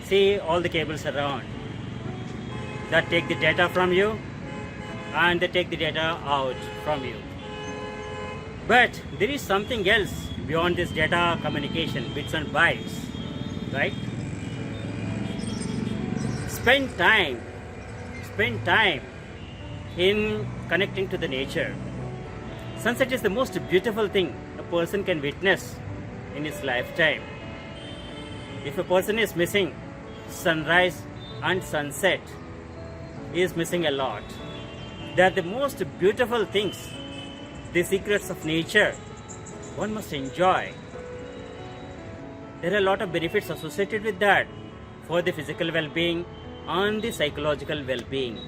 See all the cables around that take the data from you and they take the data out from you. But there is something else beyond this data communication, bits and bytes, right? Spend time in connecting to the nature. Sunset is the most beautiful thing a person can witness in his lifetime. If a person is missing sunrise and sunset, he is missing a lot. They are the most beautiful things, the secrets of nature. One must enjoy. There are a lot of benefits associated with that for the physical well-being and the psychological well-being.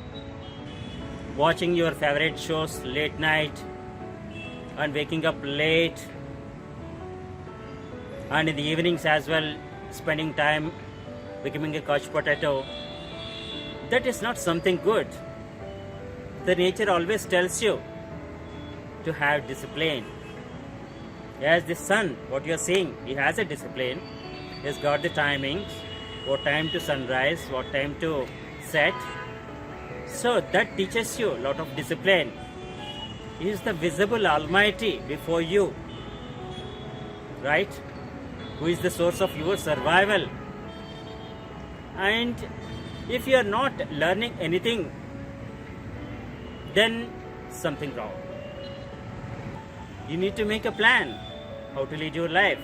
Watching your favorite shows late night and waking up late, and in the evenings as well, spending time becoming a couch potato, that is not something good. The nature always tells you to have discipline. As the sun, what you are seeing, he has a discipline. He has got the timings, what time to sunrise, what time to set. So that teaches you a lot of discipline. He is the visible Almighty before you, right? Who is the source of your survival. And if you are not learning anything, then something wrong. You need to make a plan how to lead your life.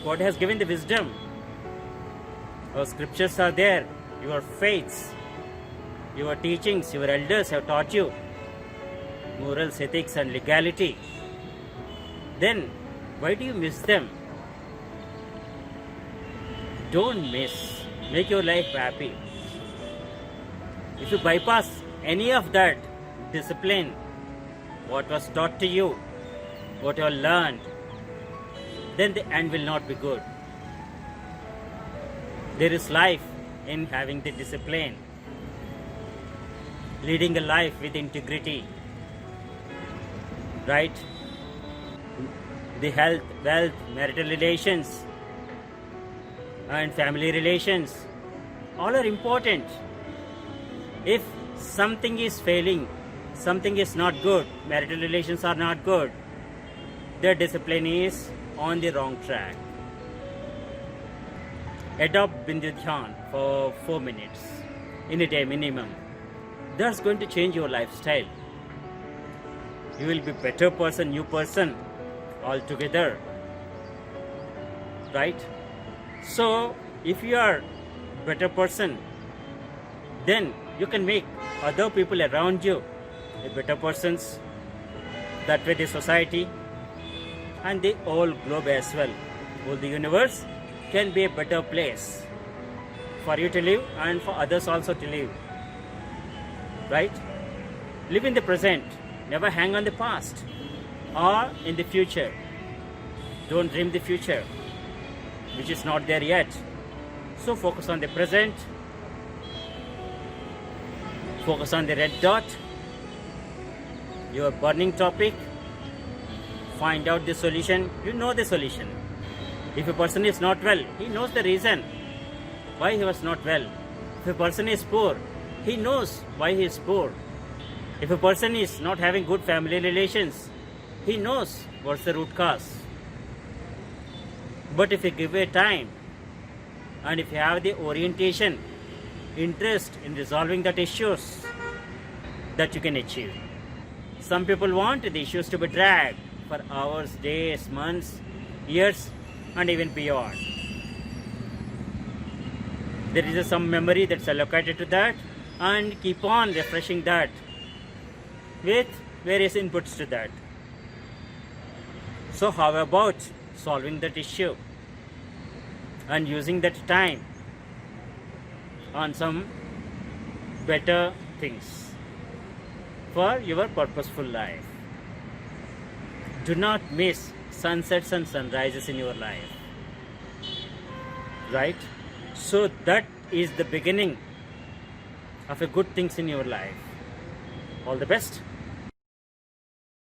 God has given the wisdom. Our scriptures are there, your faiths, your teachings, your elders have taught you morals, ethics and legality. Then why do you miss them? Don't miss. Make your life happy. If you bypass any of that discipline, what was taught to you, what you have learned, then the end will not be good. There is life in having the discipline, leading a life with integrity, right? The health, wealth, marital relations and family relations, all are important. If something is failing, something is not good, marital relations are not good, their discipline is on the wrong track. Adopt Bindu Dhyan for 4 minutes in a day minimum. That's going to change your lifestyle. You will be better person, new person altogether, right? So if you are better person, then you can make other people around you a better persons. That way the society and the whole globe as well, whole the universe can be a better place for you to live and for others also to live, right? Live in the present, never hang on the past or in the future. Don't dream the future which is not there yet. So focus on the present, focus on the red dot, your burning topic, find out the solution. You know the solution. If a person is not well, he knows the reason why he was not well. If a person is poor, he knows why he is poor. If a person is not having good family relations, he knows what's the root cause. But if you give it time and if you have the orientation, interest in resolving that issues, that you can achieve. Some people want the issues to be dragged for hours, days, months, years and even beyond. There is some memory that's allocated to that and keep on refreshing that with various inputs to that. So how about solving that issue and using that time on some better things for your purposeful life? Do not miss sunsets and sunrises in your life, right? So that is the beginning of a good things in your life. All the best.